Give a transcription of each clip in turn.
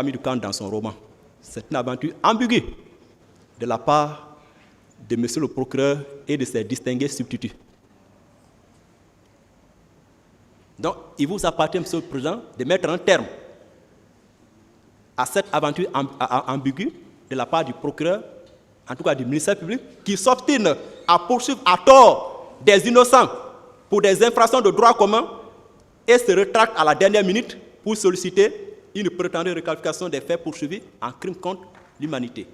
Ami du camp dans son roman. C'est une aventure ambiguë de la part de M. le procureur et de ses distingués substituts. Donc, il vous appartient, M. le Président, de mettre un terme à cette aventure ambiguë de la part du procureur, en tout cas du ministère public, qui s'obstine à poursuivre à tort des innocents pour des infractions de droit commun et se rétracte à la dernière minute pour solliciter une prétendue requalification des faits poursuivis en crime contre l'humanité.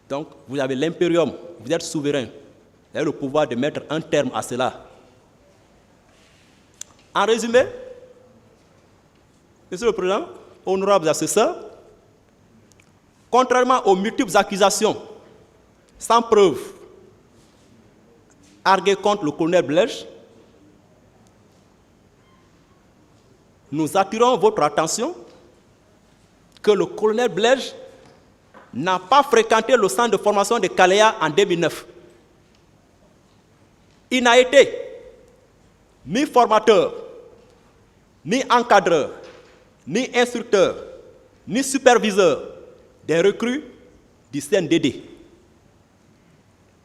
Donc, vous avez l'impérium, vous êtes souverain, vous avez le pouvoir de mettre un terme à cela. En résumé, Monsieur le Président, honorables assesseurs, contrairement aux multiples accusations sans preuve arguées contre le colonel Blaise, nous attirons votre attention que le colonel Blaise n'a pas fréquenté le centre de formation de Kaléa en 2009. Il n'a été ni formateur, ni encadreur, ni instructeur, ni superviseur des recrues du CNDD.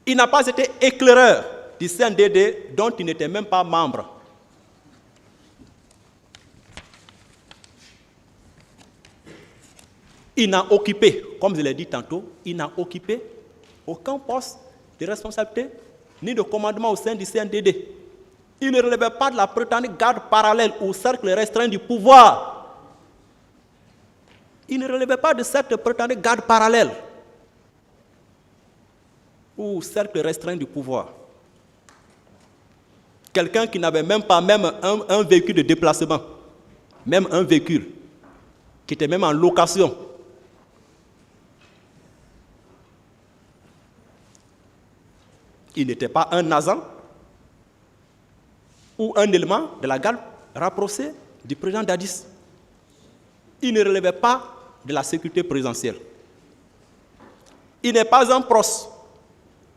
Il n'a pas été éclaireur du CNDD dont il n'était même pas membre. Il n'a occupé, comme je l'ai dit tantôt, il n'a occupé aucun poste de responsabilité ni de commandement au sein du CNDD. Il ne relevait pas de la prétendue garde parallèle au cercle restreint du pouvoir. Il ne relevait pas de cette prétendue garde parallèle ou cercle restreint du pouvoir. Quelqu'un qui n'avait même pas un véhicule de déplacement, même un véhicule, qui était même en location. Il n'était pas un agent ou un élément de la garde rapprochée du président Dadis. Il ne relevait pas de la sécurité présidentielle. Il n'est pas un proche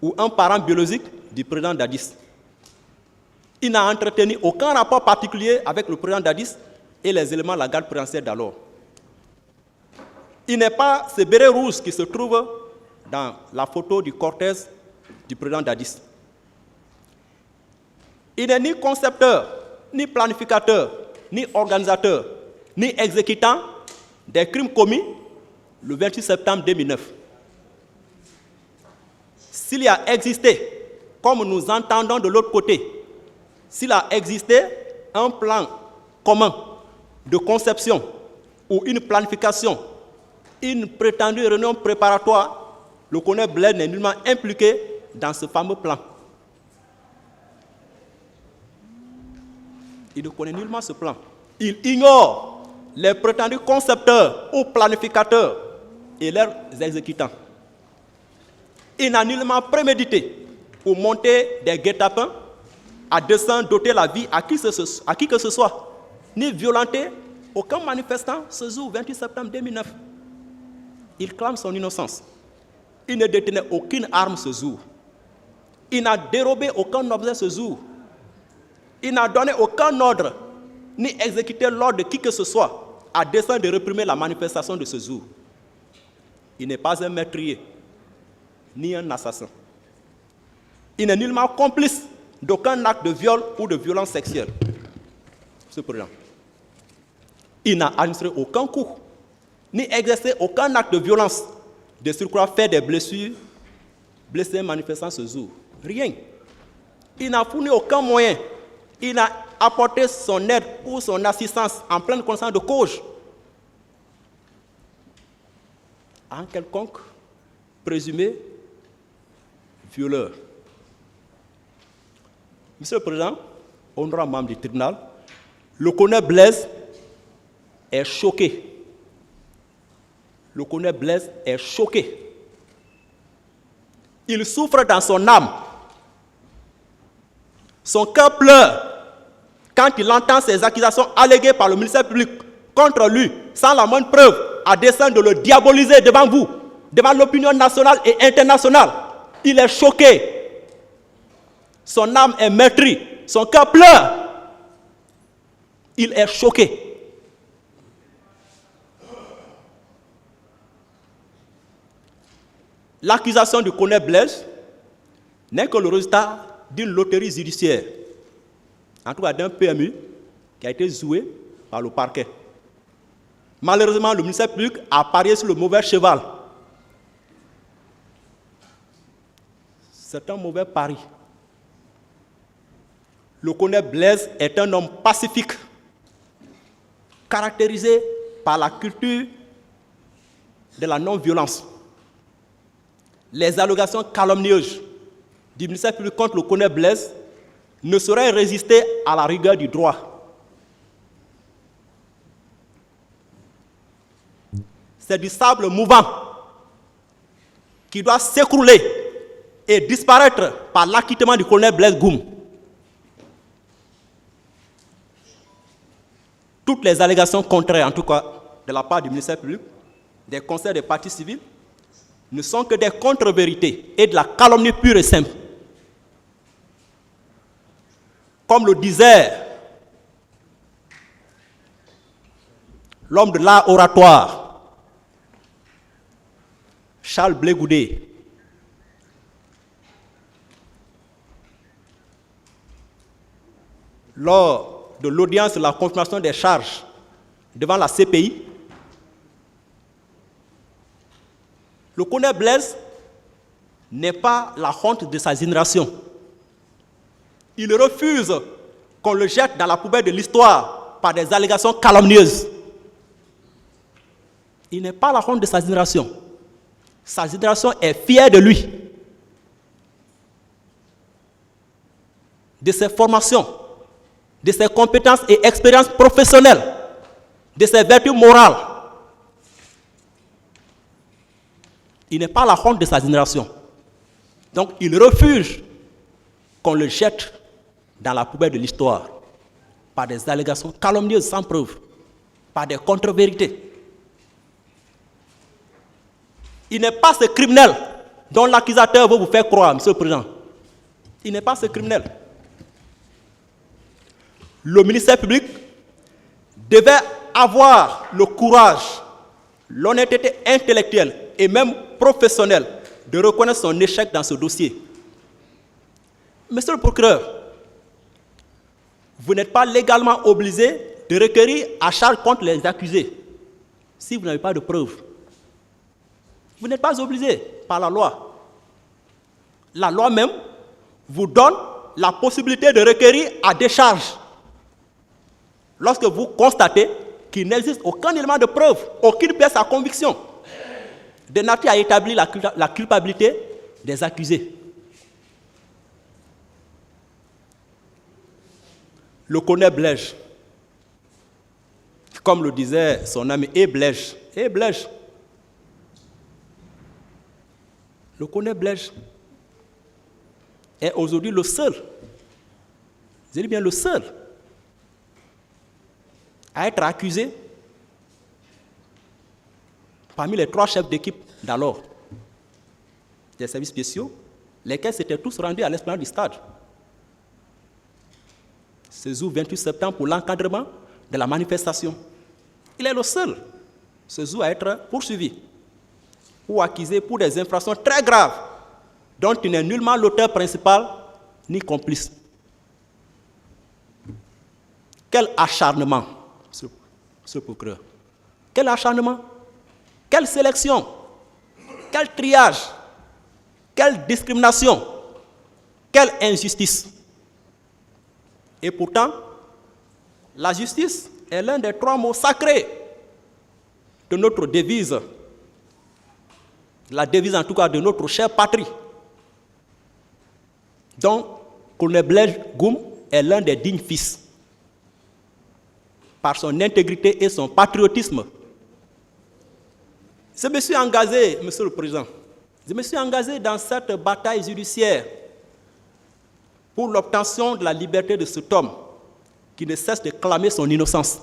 ou un parent biologique du président Dadis. Il n'a entretenu aucun rapport particulier avec le président Dadis et les éléments de la garde présidentielle d'alors. Il n'est pas ce béret rouge qui se trouve dans la photo du cortège du président Dadis. Il n'est ni concepteur, ni planificateur, ni organisateur, ni exécutant des crimes commis le 28 septembre 2009. S'il y a existé, comme nous entendons de l'autre côté, s'il a existé un plan commun de conception ou une planification, une prétendue réunion préparatoire, le colonel Blaise n'est nullement impliqué dans ce fameux plan. Il ne connaît nullement ce plan. Il ignore les prétendus concepteurs ou planificateurs et leurs exécutants. Il n'a nullement prémédité ou monté des guet-apens à dessein d'ôter la vie à qui que ce soit, ni violenter aucun manifestant ce jour 28 septembre 2009. Il clame son innocence. Il ne détenait aucune arme ce jour. Il n'a dérobé aucun objet ce jour. Il n'a donné aucun ordre, ni exécuté l'ordre de qui que ce soit, à dessein de réprimer la manifestation de ce jour. Il n'est pas un meurtrier, ni un assassin. Il n'est nullement complice d'aucun acte de viol ou de violence sexuelle. Ce président. Il n'a administré aucun coup, ni exercé aucun acte de violence, de surcroît fait des blessures, blessés manifestants ce jour. Rien. Il n'a fourni aucun moyen. Il n'a apporté son aide ou son assistance en pleine connaissance de cause à un quelconque présumé violeur. Monsieur le Président, honorable membre du tribunal, le colonel Blaise est choqué. Le colonel Blaise est choqué. Il souffre dans son âme. Son cœur pleure quand il entend ces accusations alléguées par le ministère public contre lui, sans la moindre preuve, à dessein de le diaboliser devant vous, devant l'opinion nationale et internationale. Il est choqué. Son âme est meurtrie. Son cœur pleure. Il est choqué. l'accusation du colonel Blaise n'est que le résultat d'une loterie judiciaire, en tout cas d'un PMU qui a été joué par le parquet. Malheureusement, le ministère public a parié sur le mauvais cheval. C'est un mauvais pari. Le colonel Blaise est un homme pacifique, caractérisé par la culture de la non-violence. Les allégations calomnieuses du ministère public contre le colonel Blaise ne sauraient résister à la rigueur du droit. C'est du sable mouvant qui doit s'écrouler et disparaître par l'acquittement du colonel Blaise Goum. Toutes les allégations contraires, en tout cas de la part du ministère public, des conseils des partis civils, ne sont que des contre-vérités et de la calomnie pure et simple. Comme le disait l'homme de l'art oratoire, Charles Blé Goudé, lors de l'audience de la confirmation des charges devant la CPI, le colonel Blaise n'est pas la honte de sa génération. Il refuse qu'on le jette dans la poubelle de l'histoire par des allégations calomnieuses. Il n'est pas la honte de sa génération. Sa génération est fière de lui, de ses formations, de ses compétences et expériences professionnelles, de ses vertus morales. Il n'est pas la honte de sa génération. Donc il refuse qu'on le jette dans la poubelle de l'histoire par des allégations calomnieuses sans preuve, par des contre-vérités. Il n'est pas ce criminel dont l'accusateur veut vous faire croire, Monsieur le Président. Il n'est pas ce criminel. Le ministère public devait avoir le courage, l'honnêteté intellectuelle et même professionnelle de reconnaître son échec dans ce dossier. Monsieur le procureur, vous n'êtes pas légalement obligé de requérir à charge contre les accusés si vous n'avez pas de preuves. Vous n'êtes pas obligé par la loi. La loi même vous donne la possibilité de requérir à décharge lorsque vous constatez qu'il n'existe aucun élément de preuve, aucune pièce à conviction de nature à établir la culpabilité des accusés. Le colonel Blaise, comme le disait son ami Blaise, Blaise, le colonel Blaise est aujourd'hui le seul, je dis bien le seul, à être accusé parmi les 3 chefs d'équipe d'alors des services spéciaux, lesquels s'étaient tous rendus à l'esplanade du stade ce jour 28 septembre pour l'encadrement de la manifestation. Il est le seul, ce jour, à être poursuivi ou accusé pour des infractions très graves dont il n'est nullement l'auteur principal ni complice. Quel acharnement, ce procureur. Quel acharnement, quelle sélection, quel triage, quelle discrimination, quelle injustice. Et pourtant, la justice est l'un des 3 mots sacrés de notre devise, la devise en tout cas de notre chère patrie. Donc, colonel Blaise Goum est l'un des dignes fils. Par son intégrité et son patriotisme. Je me suis engagé, Monsieur le Président, je me suis engagé dans cette bataille judiciaire pour l'obtention de la liberté de cet homme qui ne cesse de clamer son innocence.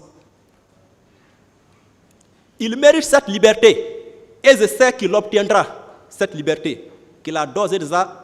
Il mérite cette liberté et je sais qu'il obtiendra cette liberté qu'il a d'ores et déjà